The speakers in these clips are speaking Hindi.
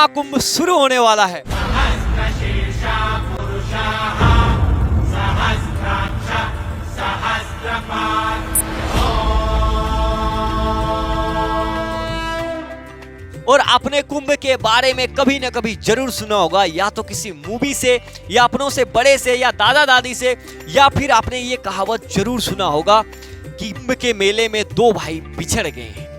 महाकुंभ शुरू होने वाला है। और आपने कुंभ के बारे में कभी न कभी जरूर सुना होगा, या तो किसी मूवी से, या अपनों से बड़े से, या दादा दादी से, या फिर आपने ये कहावत जरूर सुना होगा कि कुंभ के मेले में दो भाई बिछड़ गए हैं।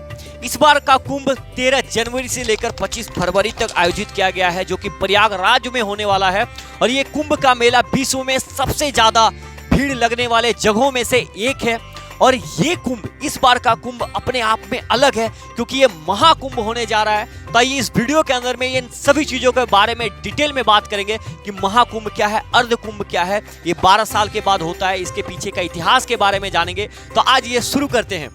इस बार का कुंभ 13 जनवरी से लेकर 25 फरवरी तक आयोजित किया गया है, जो कि प्रयागराज में होने वाला है। और ये कुंभ का मेला विश्व में सबसे ज्यादा भीड़ लगने वाले जगहों में से एक है। और ये कुंभ, इस बार का कुंभ अपने आप में अलग है, क्योंकि ये महाकुंभ होने जा रहा है। तो ये इस वीडियो के अंदर में इन सभी चीजों के बारे में डिटेल में बात करेंगे कि महाकुंभ क्या है, अर्ध कुंभ क्या है, ये 12 साल के बाद होता है, इसके पीछे का इतिहास के बारे में जानेंगे। तो आज ये शुरू करते हैं।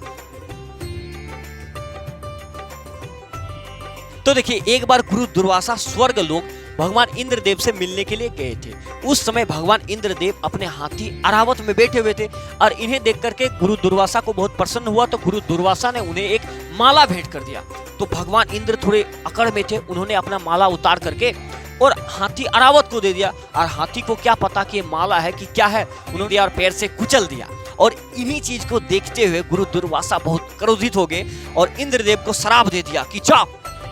तो देखिए, एक बार गुरु दुर्वासा स्वर्ग लोक भगवान इंद्रदेव से मिलने के लिए गए थे। उस समय भगवान इंद्रदेव अपने हाथी अरावत में बैठे हुए थे और इन्हें देख करके गुरु दुर्वासा को बहुत प्रसन्न हुआ। तो गुरु दुर्वासा ने उन्हें एक माला भेंट कर दिया। तो भगवान इंद्र थोड़े अकड़ में थे, उन्होंने अपना माला उतार करके और हाथी अरावत को दे दिया। और हाथी को क्या पता कि ये माला है कि क्या है, उन्होंने यार पैर से कुचल दिया। और इन्हीं चीज को देखते हुए गुरु दुर्वासा बहुत क्रोधित हो गए और इंद्रदेव को श्राप दे दिया कि जाओ,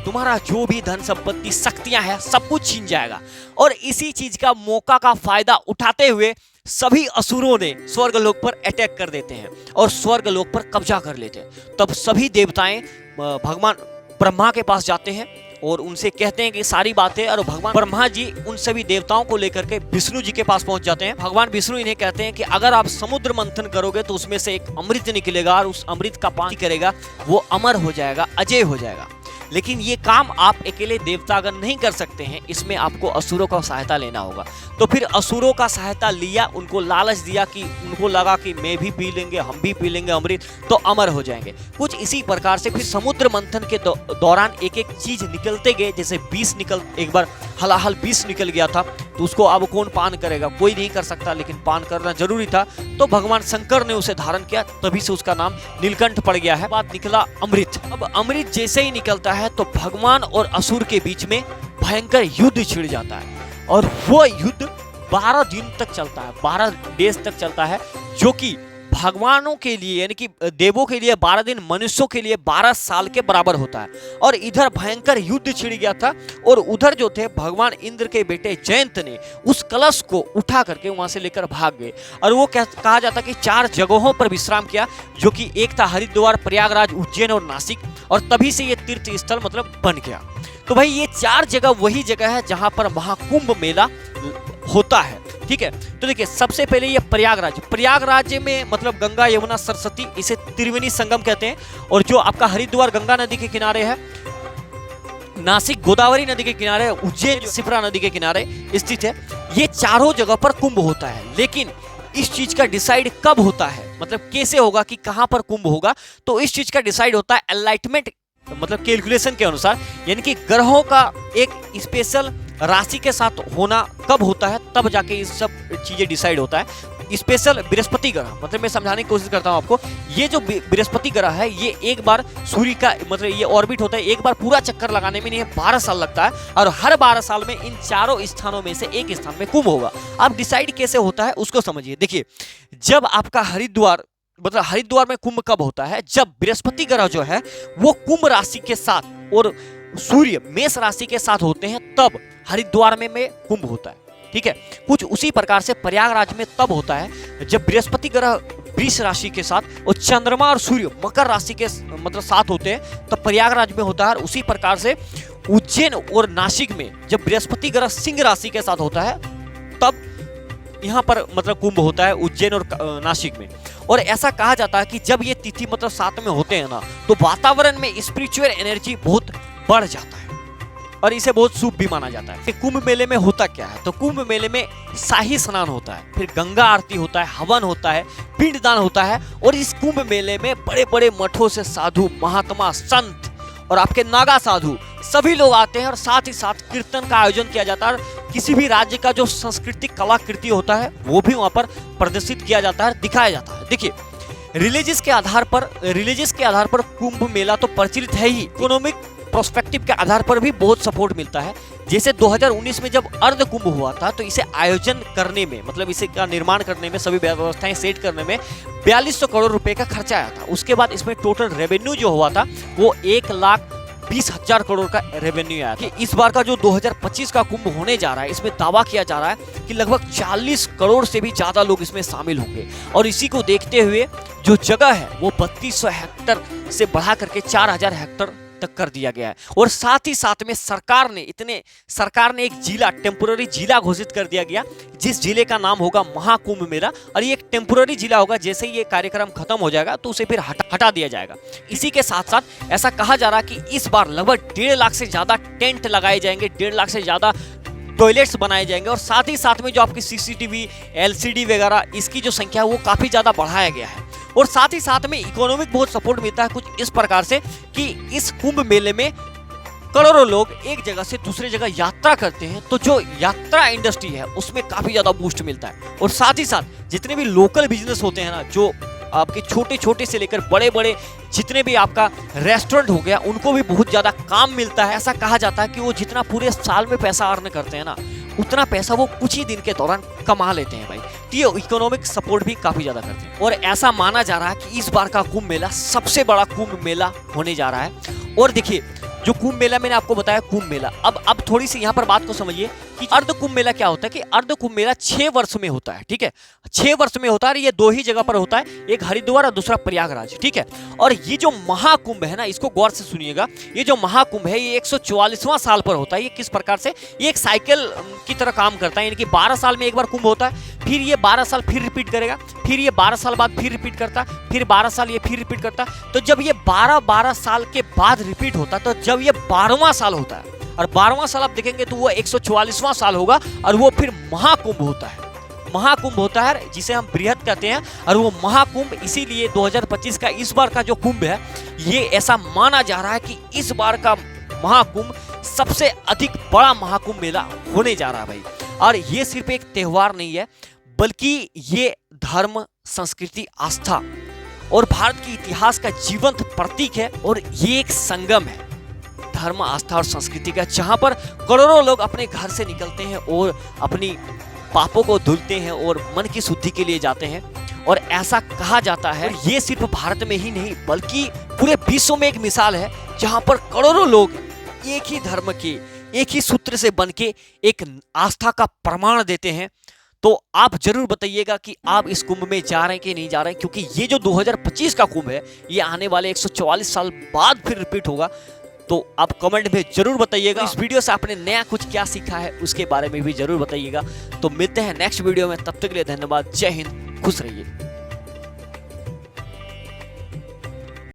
तुम्हारा जो भी धन संपत्ति शक्तियां हैं सब कुछ छीन जाएगा। और इसी चीज का मौका का फायदा उठाते हुए सभी असुरों ने स्वर्गलोक पर अटैक कर देते हैं और स्वर्गलोक पर कब्जा कर लेते हैं। तब सभी देवताएं भगवान ब्रह्मा के पास जाते हैं और उनसे कहते हैं कि सारी बातें। और भगवान ब्रह्मा जी उन सभी देवताओं को लेकर के विष्णु जी के पास पहुंच जाते हैं। भगवान विष्णु इन्हें कहते हैं कि अगर आप समुद्र मंथन करोगे तो उसमें से एक अमृत निकलेगा और उस अमृत का पान करेगा वो अमर हो जाएगा, अजय हो जाएगा। लेकिन ये काम आप अकेले देवतागण नहीं कर सकते हैं, इसमें आपको असुरों का सहायता लेना होगा। तो फिर असुरों का सहायता लिया, उनको लालच दिया कि उनको लगा कि मैं भी पी लेंगे, हम भी पी लेंगे अमृत तो अमर हो जाएंगे। कुछ इसी प्रकार से फिर समुद्र मंथन के दौरान एक एक चीज निकलते गए। जैसे एक बार हलाहल विष निकल गया था, तो उसको अब कौन पान करेगा, कोई नहीं कर सकता, लेकिन पान करना जरूरी था। तो भगवान शंकर ने उसे धारण किया, तभी से उसका नाम नीलकंठ पड़ गया है। बाद निकला अमृत। अब अमृत जैसे ही निकलता है तो भगवान और असुर के बीच में भयंकर युद्ध छिड़ जाता है। और वो युद्ध 12 दिन तक चलता है, 12 डेज तक चलता है, जो कि भगवानों के लिए यानी कि देवों के लिए 12 दिन, मनुष्यों के लिए 12 साल के बराबर होता है। और इधर भयंकर युद्ध छिड़ गया था और उधर जो थे भगवान इंद्र के बेटे जयंत ने उस कलश को उठा करके वहां से लेकर भाग गए। और वो कहा जाता कि 4 जगहों पर विश्राम किया, जो कि एक था हरिद्वार, प्रयागराज, उज्जैन और नासिक। और तभी से ये तीर्थ स्थल मतलब बन गया। तो भाई ये 4 जगह वही जगह है जहां पर महाकुंभ मेला होता है। ठीक है, तो देखिए सबसे पहले ये प्रयागराज में मतलब गंगा, यमुना, सरस्वती, इसे त्रिवेणी संगम कहते हैं। और जो आपका हरिद्वार गंगा नदी के किनारे है, नासिक गोदावरी नदी के किनारे, उज्जैन शिप्रा नदी के किनारे स्थित है। ये चारों जगह पर कुंभ होता है। लेकिन इस चीज का डिसाइड कब होता है, मतलब कैसे होगा कि कहां पर कुंभ होगा, तो इस चीज का डिसाइड होता है एनलाइटमेंट मतलब कैलकुलेशन के अनुसार, यानी कि ग्रहों का एक स्पेशल राशि के साथ होना कब होता है, तब जाके ये सब चीजें डिसाइड होता है। स्पेशल बृहस्पति ग्रह, मतलब मैं समझाने की कोशिश करता हूं आपको। ये जो बृहस्पति ग्रह है, ये एक बार सूर्य का मतलब ये ऑर्बिट होता है, एक बार पूरा चक्कर लगाने में 12 साल लगता है। और हर 12 साल में इन चारों स्थानों में से एक स्थान में कुंभ होगा। अब डिसाइड कैसे होता है उसको समझिए। देखिए, जब आपका हरिद्वार में कुंभ कब होता है, जब बृहस्पति ग्रह जो है वो कुंभ राशि के साथ और सूर्य मेष राशि के साथ होते हैं, तब हरिद्वार में कुंभ होता है। ठीक है, कुछ उसी प्रकार से प्रयागराज में तब होता है जब बृहस्पति ग्रह वृष राशि के साथ और चंद्रमा और सूर्य मकर राशि के मतलब साथ होते हैं, तब प्रयागराज में होता है। और उसी प्रकार से उज्जैन और नासिक में जब बृहस्पति ग्रह सिंह राशि के साथ होता है, तब यहाँ पर मतलब कुंभ होता है उज्जैन और नासिक में। और ऐसा कहा जाता है कि जब ये तिथि मतलब साथ में होते हैं ना, तो वातावरण में स्पिरिचुअल एनर्जी बहुत बढ़ जाता है और इसे बहुत शुभ भी माना जाता है। कुंभ मेले में होता क्या है, तो कुंभ मेले में शाही स्नान होता है, फिर गंगा आरती होता है, हवन होता है, पिंडदान होता है। और इस कुंभ मेले में बड़े बड़े मठों से साधु, महात्मा, संत और आपके नागा साधु सभी लोग आते हैं। और साथ ही साथ कीर्तन का आयोजन किया जाता है। किसी भी राज्य का जो सांस्कृतिक कलाकृति होता है वो भी वहां पर प्रदर्शित किया जाता है, दिखाया जाता है। देखिए, रिलीजियस के आधार पर कुंभ मेला तो प्रचलित है ही। इकोनॉमिक प्रोस्पेक्टिव के आधार पर भी बहुत सपोर्ट मिलता है। जैसे 2019 में जब अर्ध कुंभ हुआ था तो इसे आयोजन करने में, मतलब इसे का निर्माण करने में, सभी व्यवस्थाएं सेट करने में 4200 करोड़ रुपए का खर्चा आया था। उसके बाद इसमें टोटल रेवेन्यू जो हुआ था वो 1,20,000 करोड़ का रेवेन्यू आया था। कि इस बार का जो 2025 का कुंभ होने जा रहा है, इसमें दावा किया जा रहा है कि लगभग 40 करोड़ से भी ज्यादा लोग इसमें शामिल होंगे। और इसी को देखते हुए जो जगह है वो 3200 हेक्टर से बढ़ा करके 4000 हेक्टर तक कर दिया गया है। और साथ ही साथ में सरकार ने एक जिला, टेम्पोररी जिला घोषित कर दिया गया, जिस जिले का नाम होगा महाकुंभ मेला। और ये एक टेम्पोररी जिला होगा, जैसे ही ये कार्यक्रम खत्म हो जाएगा तो उसे फिर हटा दिया जाएगा। इसी के साथ साथ ऐसा कहा जा रहा है कि इस बार लगभग 1.5 लाख से ज्यादा टेंट लगाए जाएंगे, 1.5 लाख से ज्यादा टॉयलेट्स बनाए जाएंगे। और साथ ही साथ में जो आपकी CCTV, LCD वगैरह, इसकी जो संख्या है वो काफी ज्यादा बढ़ाया गया है। और साथ ही साथ में इकोनॉमिक बहुत सपोर्ट मिलता है कुछ इस प्रकार से कि इस कुंभ मेले में करोड़ों लोग एक जगह से दूसरी जगह यात्रा करते हैं, तो जो यात्रा इंडस्ट्री है उसमें काफी ज्यादा बूस्ट मिलता है। और साथ ही साथ जितने भी लोकल बिजनेस होते हैं ना, जो आपके छोटे छोटे से लेकर बड़े बड़े जितने भी आपका रेस्टोरेंट हो गया, उनको भी बहुत ज्यादा काम मिलता है। ऐसा कहा जाता है कि वो जितना पूरे साल में पैसा अर्न करते हैं ना, उतना पैसा वो कुछ ही दिन के दौरान कमा लेते हैं भाई। तो ये इकोनॉमिक सपोर्ट भी काफी ज्यादा करते हैं। और ऐसा माना जा रहा है कि इस बार का कुंभ मेला सबसे बड़ा कुंभ मेला होने जा रहा है। और देखिए, जो कुंभ मेला मैंने आपको बताया, कुंभ मेला, अब थोड़ी सी यहाँ पर बात को समझिए कि अर्ध कुंभ मेला क्या होता है। कि अर्ध कुंभ मेला 6 वर्ष में होता है, ठीक है, 6 वर्ष में होता है। ये 2 ही जगह पर होता है, एक हरिद्वार और दूसरा प्रयागराज, ठीक है। और ये जो महाकुंभ है ना, इसको गौर से सुनिएगा, ये जो महाकुंभ है ये 144वां साल पर होता है। ये किस प्रकार से, ये एक साइकिल की तरह काम करता है, यानी कि 12 साल में एक बार कुंभ होता है, फिर ये 12 साल फिर रिपीट करेगा, फिर ये 12 साल बाद फिर रिपीट करता, फिर 12 साल ये फिर रिपीट करता। तो जब ये 12 साल के बाद रिपीट होता, तो जब ये 12वां साल होता है, और 12वां साल आप देखेंगे तो वो 144वां साल होगा, और वो फिर महाकुंभ होता है। महाकुंभ होता है जिसे हम बृहत कहते हैं। और वो महाकुंभ इसीलिए 2025 का इस बार का जो कुंभ है, ये ऐसा माना जा रहा है कि इस बार का महाकुंभ सबसे अधिक बड़ा महाकुंभ मेला होने जा रहा है भाई। और ये सिर्फ एक त्योहार नहीं है, बल्कि ये धर्म, संस्कृति, आस्था और भारत के इतिहास का जीवंत प्रतीक है। और ये एक संगम है धर्म, आस्था और संस्कृति का, जहां पर करोड़ों लोग अपने घर से निकलते हैं और अपनी पापों को धुलते हैं और मन की शुद्धि के लिए जाते हैं। और ऐसा कहा जाता है, ये सिर्फ भारत में ही नहीं बल्कि पूरे विश्व में एक मिसाल है, जहां पर करोड़ों लोग एक ही धर्म के, एक ही सूत्र से बनके एक आस्था का प्रमाण देते हैं। तो आप जरूर बताइएगा कि आप इस कुंभ में जा रहे हैं कि नहीं जा रहे हैं, क्योंकि ये जो 2025 का कुंभ है, ये आने वाले 144 साल बाद फिर रिपीट होगा। तो आप कमेंट में जरूर बताइएगा इस वीडियो से आपने नया कुछ क्या सीखा है, उसके बारे में भी जरूर बताइएगा। तो मिलते हैं नेक्स्ट वीडियो में, तब तक के लिए धन्यवाद। जय हिंद, खुश रहिए।